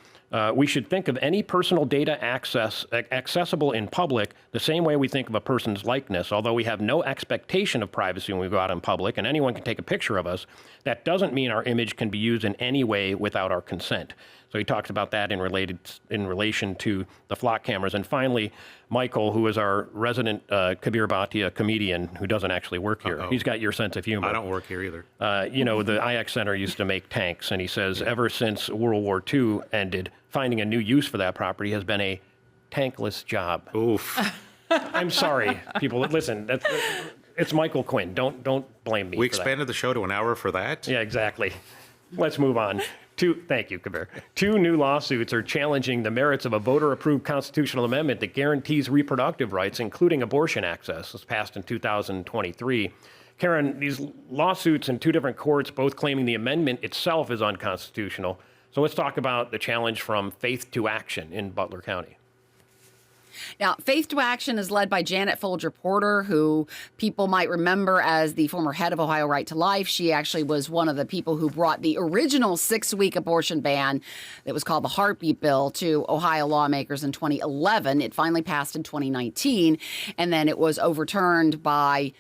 we should think of any personal data accessible in public the same way we think of a person's likeness. Although we have no expectation of privacy when we go out in public and anyone can take a picture of us, that doesn't mean our image can be used in any way without our consent. So he talks about that in relation to the Flock cameras. And finally, Michael, who is our resident Kabir Bhatia comedian who doesn't actually work here. He's got your sense of humor. I don't work here either. The IX Center used to make tanks, and he says ever since World War II ended, finding a new use for that property has been a tankless job. Oof. I'm sorry, people. Listen, it's Michael Quinn. Don't blame me. We for that. expanded the show to an hour for that? Yeah, exactly. Let's move on. Thank you, Kabir. 2 new lawsuits are challenging the merits of a voter-approved constitutional amendment that guarantees reproductive rights, including abortion access. It was passed in 2023. Karen, these lawsuits in 2 different courts, both claiming the amendment itself is unconstitutional. So let's talk about the challenge from Faith to Action in Butler County. Now, Faith to Action is led by Janet Folger Porter, who people might remember as the former head of Ohio Right to Life. She actually was one of the people who brought the original 6-week abortion ban that was called the Heartbeat Bill to Ohio lawmakers in 2011. It finally passed in 2019, and then it was overturned by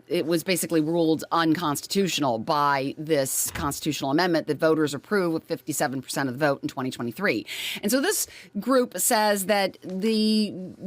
it was basically ruled unconstitutional by this constitutional amendment that voters approved with 57% of the vote in 2023. And so this group says that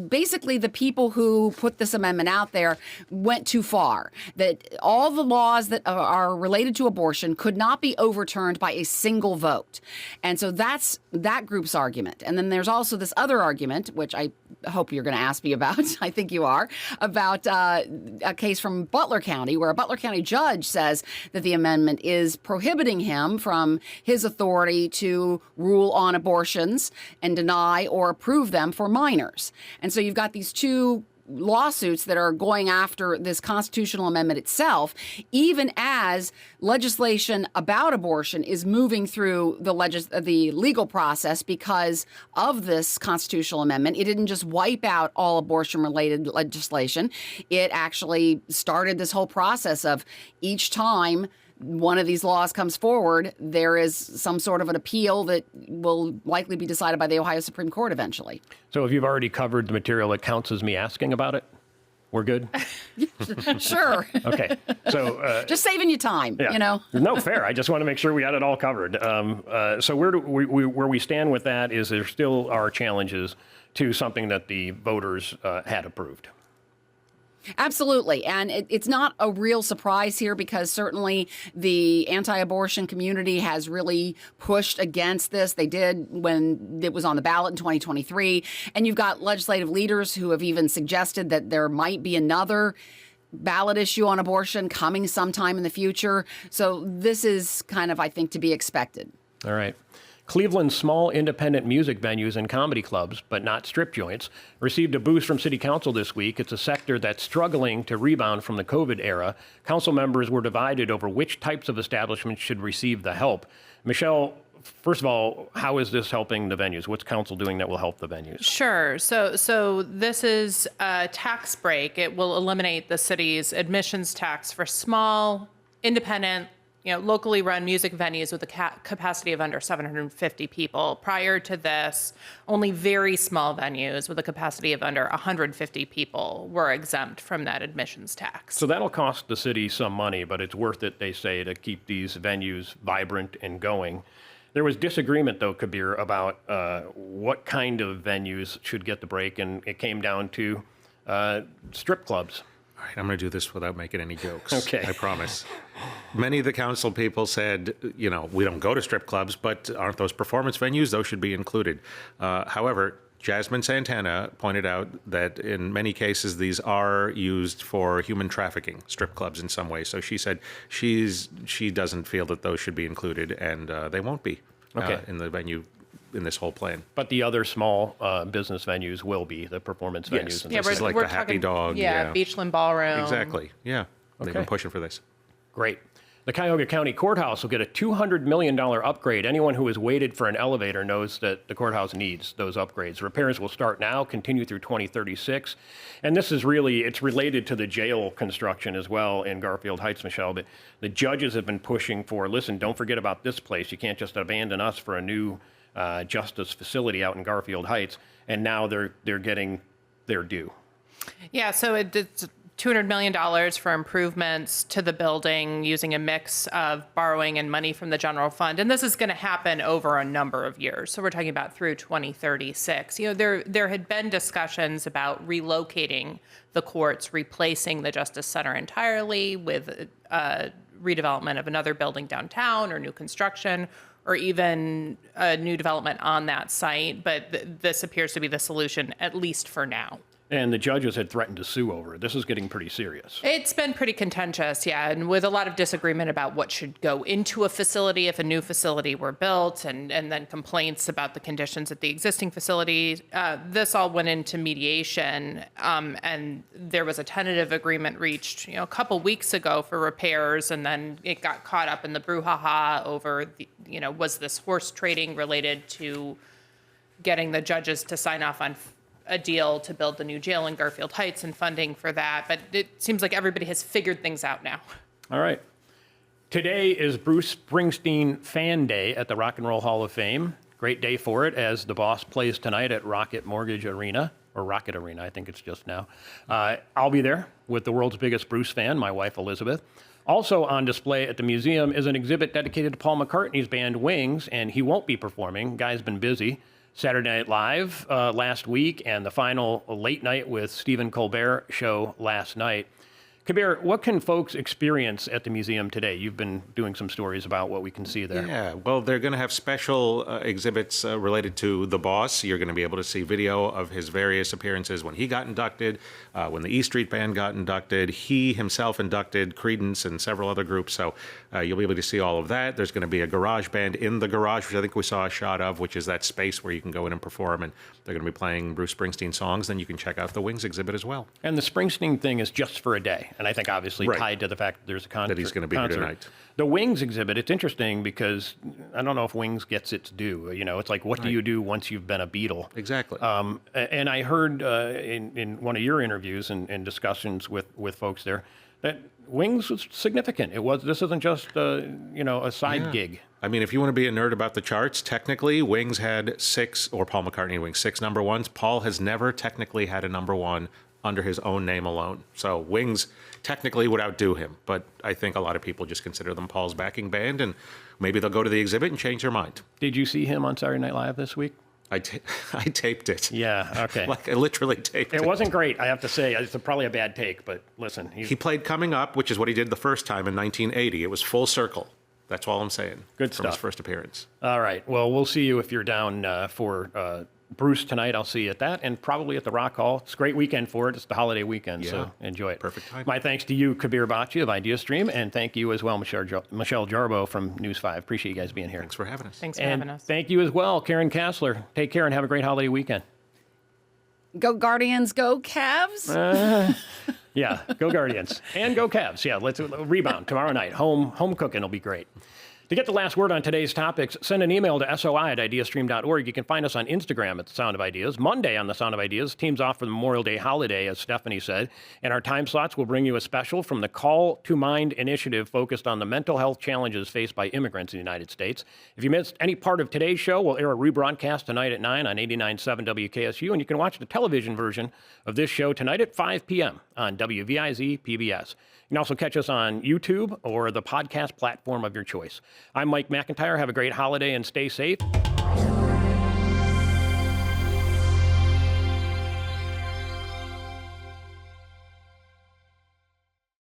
basically the people who put this amendment out there went too far, that all the laws that are related to abortion could not be overturned by a single vote. And so that's that group's argument. And then there's also this other argument, which I hope you're going to ask me about. I think you are, about a case from Butler County, where a Butler County judge says that the amendment is prohibiting him from his authority to rule on abortions and deny or approve them for minors. And so you've got these 2 lawsuits that are going after this constitutional amendment itself, even as legislation about abortion is moving through the legal process because of this constitutional amendment. It didn't just wipe out all abortion-related legislation. It actually started this whole process of each time one of these laws comes forward, there is some sort of an appeal that will likely be decided by the Ohio Supreme Court eventually. So if you've already covered the material, it counts as me asking about it? We're good? Sure. Okay. So just saving you time, yeah. you know? No, fair. I just want to make sure we had it all covered. So where we stand with that is there still are challenges to something that the voters had approved. Absolutely. And it's not a real surprise here because certainly the anti-abortion community has really pushed against this. They did when it was on the ballot in 2023. And you've got legislative leaders who have even suggested that there might be another ballot issue on abortion coming sometime in the future. So this is kind of, I think, to be expected. All right. Cleveland's small independent music venues and comedy clubs, but not strip joints, received a boost from City Council this week. It's a sector that's struggling to rebound from the COVID era. Council members were divided over which types of establishments should receive the help. Michelle, first of all, how is this helping the venues? What's council doing that will help the venues? Sure. So this is a tax break. It will eliminate the city's admissions tax for small, independent, locally run music venues with a capacity of under 750 people. Prior to this, only very small venues with a capacity of under 150 people were exempt from that admissions tax. So that'll cost the city some money, but it's worth it, they say, to keep these venues vibrant and going. There was disagreement, though, Kabir, about what kind of venues should get the break, and it came down to strip clubs. All right, I'm going to do this without making any jokes. Okay. I promise. Many of the council people said, we don't go to strip clubs, but aren't those performance venues? Those should be included. However, Jasmine Santana pointed out that in many cases these are used for human trafficking, strip clubs in some way. So she said she doesn't feel that those should be included, and they won't be in the venue in this whole plan. But the other small business venues will be the performance venues. Yes. And Yeah, things. This is like the Happy Dog, yeah. Beachland Ballroom. Exactly. Yeah. They've been Okay. pushing for this. Great. The Cuyahoga County Courthouse will get a $200 million upgrade. Anyone who has waited for an elevator knows that the courthouse needs those upgrades. Repairs will start now, continue through 2036. And this is it's related to the jail construction as well in Garfield Heights, Michelle. But the judges have been pushing for, listen, don't forget about this place. You can't just abandon us for a new justice facility out in Garfield Heights. And now they're getting their due. Yeah, so it's $200 million for improvements to the building using a mix of borrowing and money from the general fund. And this is going to happen over a number of years. So we're talking about through 2036. There had been discussions about relocating the courts, replacing the Justice Center entirely with redevelopment of another building downtown or new construction, or even a new development on that site. But this appears to be the solution, at least for now. And the judges had threatened to sue over it. This is getting pretty serious. It's been pretty contentious, yeah, and with a lot of disagreement about what should go into a facility if a new facility were built, and then complaints about the conditions at the existing facility. This all went into mediation, and there was a tentative agreement reached, a couple weeks ago for repairs, and then it got caught up in the brouhaha over, was this horse trading related to getting the judges to sign off on a deal to build the new jail in Garfield Heights and funding for that. But it seems like everybody has figured things out now. All right. Today is Bruce Springsteen Fan Day at the Rock and Roll Hall of Fame. Great day for it as the Boss plays tonight at Rocket Mortgage Arena, or Rocket Arena, I think it's just now. I'll be there with the world's biggest Bruce fan, my wife Elizabeth. Also on display at the museum is an exhibit dedicated to Paul McCartney's band Wings, and he won't be performing. Guy's been busy. Saturday Night Live last week, and the final late night with Stephen Colbert show last night. Kabir, what can folks experience at the museum today? You've been doing some stories about what we can see there. Yeah, well, they're going to have special exhibits related to the Boss. You're going to be able to see video of his various appearances when he got inducted, when the E Street Band got inducted. He himself inducted Creedence and several other groups, so you'll be able to see all of that. There's going to be a garage band in the garage, which I think we saw a shot of, which is that space where you can go in and perform, and they're going to be playing Bruce Springsteen songs. Then you can check out the Wings exhibit as well. And the Springsteen thing is just for a day, and I think obviously Right. tied to the fact that there's a concert. That he's going to be here tonight. The Wings exhibit, it's interesting because I don't know if Wings gets its due. It's like, what do you do once you've been a Beatle? Exactly. And I heard in one of your interviews and discussions with folks there that Wings was significant. This isn't just a side gig. I mean, if you want to be a nerd about the charts, technically, Wings had 6, or Paul McCartney Wings, 6 number ones. Paul has never technically had a number one under his own name alone. So Wings technically would outdo him, but I think a lot of people just consider them Paul's backing band, and maybe they'll go to the exhibit and change their mind. Did you see him on Saturday Night Live this week? I taped it. Yeah, okay. Like, I literally taped it. It wasn't great, I have to say. It's probably a bad take, but listen. He played Coming Up, which is what he did the first time in 1980. It was full circle. That's all I'm saying. Good from his stuff. first appearance. All right. Well, we'll see you if you're down for Bruce tonight. I'll see you at that, and probably at the Rock Hall. It's a great weekend for it. It's the holiday weekend, so enjoy it. Perfect time. My thanks to you, Kabir Bachi of IdeaStream, and thank you as well, Michelle Jarbo from News 5. Appreciate you guys being here. Thanks for having us. Thanks for And having us. thank you as well, Karen Kassler. Take care and have a great holiday weekend. Go Guardians, go Cavs. Yeah, go Guardians. And go Cavs. Yeah, let's rebound tomorrow night. Home cooking will be great. To get the last word on today's topics, send an email to soi@ideastream.org. You can find us on Instagram at The Sound of Ideas. Monday on The Sound of Ideas, team's off for the Memorial Day holiday, as Stephanie said. And our time slots will bring you a special from the Call to Mind initiative focused on the mental health challenges faced by immigrants in the United States. If you missed any part of today's show, we'll air a rebroadcast tonight at 9 on 89.7 WKSU. And you can watch the television version of this show tonight at 5 p.m. on WVIZ PBS. You can also catch us on YouTube or the podcast platform of your choice. I'm Mike McIntyre. Have a great holiday and stay safe.